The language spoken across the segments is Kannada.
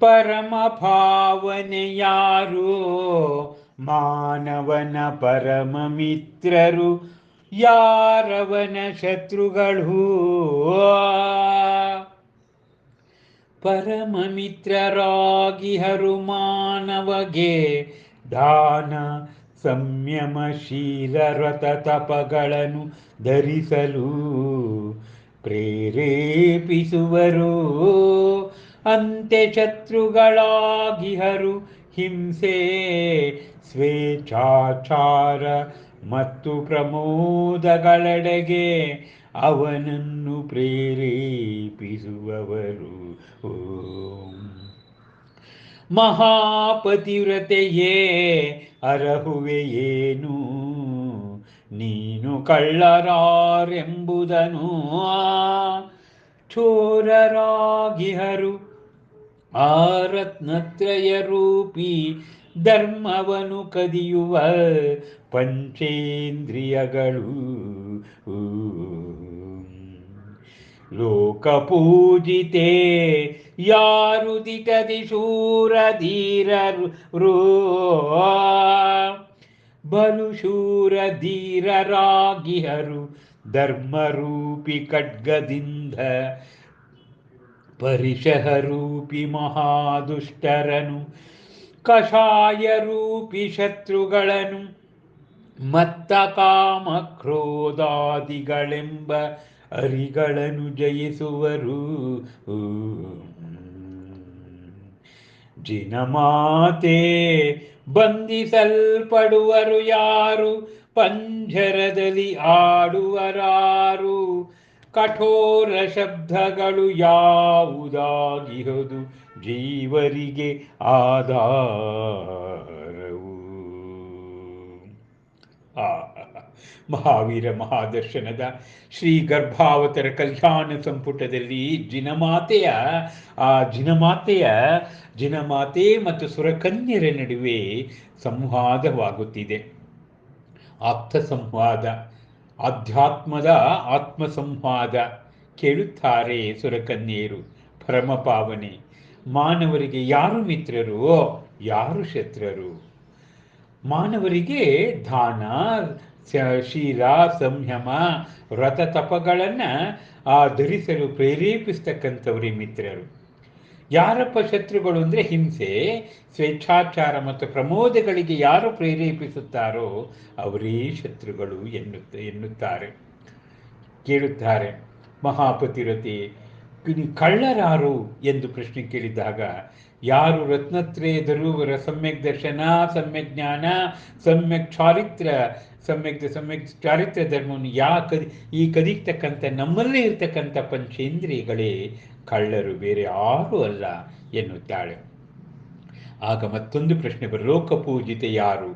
ಪರಮ ಭಾವನೆ ಯಾರು ಮಾನವನ ಪರಮ ಮಿತ್ರರು ಯಾರವನ ಶತ್ರುಗಳು ಪರಮ ಮಿತ್ರರಾಗಿಹರು ಮಾನವಗೆ ದಾನ ಸಂಯಮಶೀಲ ವ್ರತ ತಪಗಳನ್ನು ಧರಿಸಲು ಪ್ರೇರೇಪಿಸುವರು ಅಂತೆ ಶತ್ರುಗಳಾಗಿಹರು ಹಿಂಸೆ ಸ್ವೇಚ್ಛಾಚಾರ ಮತ್ತು ಪ್ರಮೋದಗಳೆಡೆಗೆ ಅವನನ್ನು ಪ್ರೇರೇಪಿಸುವವರು. ಓಂ ಮಹಾಪತಿವ್ರತೆಯೇ ಅರಹುವೆಯೇನು ನೀನು ಕಳ್ಳರಾರೆಂಬುದನು ಚೋರರಾಗಿಹರು ಆ ರತ್ನತ್ರಯ ರೂಪಿ ಧರ್ಮವನು ಕದಿಯುವ ಪಂಚೇಂದ್ರಿಯಗಳು ಲೋಕಪೂಜಿತೆ ಯಾರು ದಿಟದಿ ಶೂರಧೀರರು ಬಲು ಶೂರಧೀರರಾಗಿಹರು ಧರ್ಮರೂಪಿ ಖಡ್ಗದಿಂದ ಪರಿಷಹರೂಪಿ ಮಹಾದುಷ್ಟರನು ಕಷಾಯ ರೂಪಿ ಶತ್ರುಗಳನ್ನು ಮತ್ತ ಕಾಮ ಕ್ರೋಧಾದಿಗಳೆಂಬ ಅರಿಗಳನ್ನು ಜಯಿಸುವರು. ಜಿನಮಾತೆ ಬಂಧಿಸಲ್ಪಡುವರು ಯಾರು ಪಂಜರದಲ್ಲಿ ಆಡುವರಾರು ಕಠೋರ ಶಬ್ದಗಳು ಯಾವುದಾಗಿರುವುದು ಜೀವರಿಗೆ ಆಧಾರವು. ಮಹಾವೀರ ಮಹಾದರ್ಶನದ ಶ್ರೀ ಗರ್ಭಾವತರ ಕಲ್ಯಾಣ ಸಂಪುಟದಲ್ಲಿ ಜಿನಮಾತೆ ಮತ್ತು ಸುರಕನ್ಯರ ನಡುವೆ ಸಂವಾದವಾಗುತ್ತಿದೆ. ಆಪ್ತ ಸಂವಾದ, ಆಧ್ಯಾತ್ಮದ ಆತ್ಮ ಸಂವಾದ ಕೇಳುತ್ತಾರೆ ಸುರಕನ್ಯೆಯರು. ಪರಮಪಾವನೆ, ಮಾನವರಿಗೆ ಯಾರು ಮಿತ್ರರು, ಯಾರು ಶತ್ರುರು? ಮಾನವರಿಗೆ ದಾನ, ಶೀಲ, ಸಂಯಮ, ವ್ರತ ತಪಗಳನ್ನು ಧರಿಸಲು ಪ್ರೇರೇಪಿಸ್ತಕ್ಕಂಥವರೇ ಮಿತ್ರರು. ಯಾರಪ್ಪ ಶತ್ರುಗಳು ಅಂದರೆ ಹಿಂಸೆ, ಸ್ವೇಚ್ಛಾಚಾರ ಮತ್ತು ಪ್ರಮೋದಗಳಿಗೆ ಯಾರು ಪ್ರೇರೇಪಿಸುತ್ತಾರೋ ಅವರೇ ಶತ್ರುಗಳು ಎನ್ನುತ್ತಾರೆ. ಕೇಳುತ್ತಾರೆ, ಮಹಾಪತಿವ್ರತೆ ಕಳ್ಳರಾರು ಎಂದು ಪ್ರಶ್ನೆ ಕೇಳಿದಾಗ, ಯಾರು ರತ್ನತ್ರಯ ಧರುವವರ ಸಮ್ಯಕ್ ದರ್ಶನ, ಸಮ್ಯಕ್ ಜ್ಞಾನ, ಸಮ್ಯಕ್ ಚಾರಿತ್ರ್ಯ ಧರ್ಮವನ್ನು ಈ ಕದಿತಕ್ಕಂಥ ನಮ್ಮಲ್ಲೇ ಇರ್ತಕ್ಕಂಥ ಪಂಚೇಂದ್ರಿಯಗಳೇ ಕಳ್ಳರು, ಬೇರೆ ಯಾರೂ ಅಲ್ಲ ಎನ್ನುತ್ತಾಳೆ. ಆಗ ಮತ್ತೊಂದು ಪ್ರಶ್ನೆ ಲೋಕಪೂಜಿತ ಯಾರು?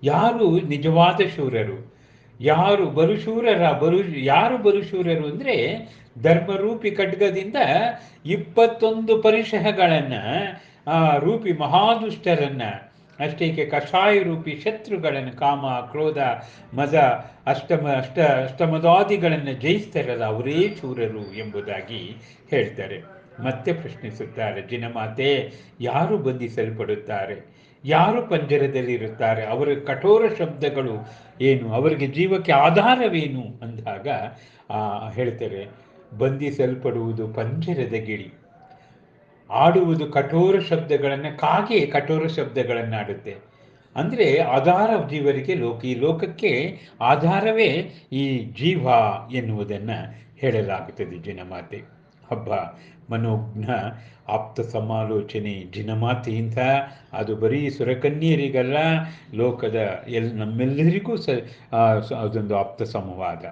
ಯಾರು ನಿಜವಾದ ಶೂರರು? ಯಾರು ಬಲುಶೂರರು ಅಂದರೆ ಧರ್ಮರೂಪಿ ಖಡ್ಗದಿಂದ 21 ಪರಿಷಹಗಳನ್ನು ರೂಪಿ ಮಹಾದುಷ್ಟರನ್ನ, ಅಷ್ಟೇಕೆ ಕಷಾಯ ರೂಪಿ ಶತ್ರುಗಳನ್ನು, ಕಾಮ ಕ್ರೋಧ ಮದ ಅಷ್ಟಮದಾದಿಗಳನ್ನು ಜಯಿಸ್ತಾರಲ್ಲ ಅವರೇ ಶೂರರು ಎಂಬುದಾಗಿ ಹೇಳ್ತಾರೆ. ಮತ್ತೆ ಪ್ರಶ್ನಿಸುತ್ತಾರೆ, ಜಿನಮಾತೆ ಯಾರು ಬಂಧಿಸಲ್ಪಡುತ್ತಾರೆ, ಯಾರು ಪಂಜರದಲ್ಲಿರುತ್ತಾರೆ, ಅವರ ಕಠೋರ ಶಬ್ದಗಳು ಏನು, ಅವರಿಗೆ ಜೀವಕ್ಕೆ ಆಧಾರವೇನು ಅಂದಾಗ ಹೇಳ್ತಾರೆ, ಬಂಧಿಸಲ್ಪಡುವುದು ಪಂಜರದ ಗಿಳಿ, ಆಡುವುದು ಕಠೋರ ಶಬ್ದಗಳನ್ನು, ಕಾಗೆ ಕಠೋರ ಶಬ್ದಗಳನ್ನು ಆಡುತ್ತೆ. ಅಂದರೆ ಆಧಾರ ಜೀವರಿಗೆ ಈ ಲೋಕಕ್ಕೆ ಆಧಾರವೇ ಈ ಜೀವ ಎನ್ನುವುದನ್ನು ಹೇಳಲಾಗುತ್ತದೆ. ಜಿನಮಾತೆ ಹಬ್ಬ ಮನೋಜ್ಞ ಆಪ್ತ ಸಮಾಲೋಚನೆ ಜಿನಮಾತೆಯಿಂದ ಅದು ಬರೀ ಸುರಕನ್ಯರಿಗಲ್ಲ, ಲೋಕದ ನಮ್ಮೆಲ್ಲರಿಗೂ ಅದೊಂದು ಆಪ್ತ ಸಂವಾದ.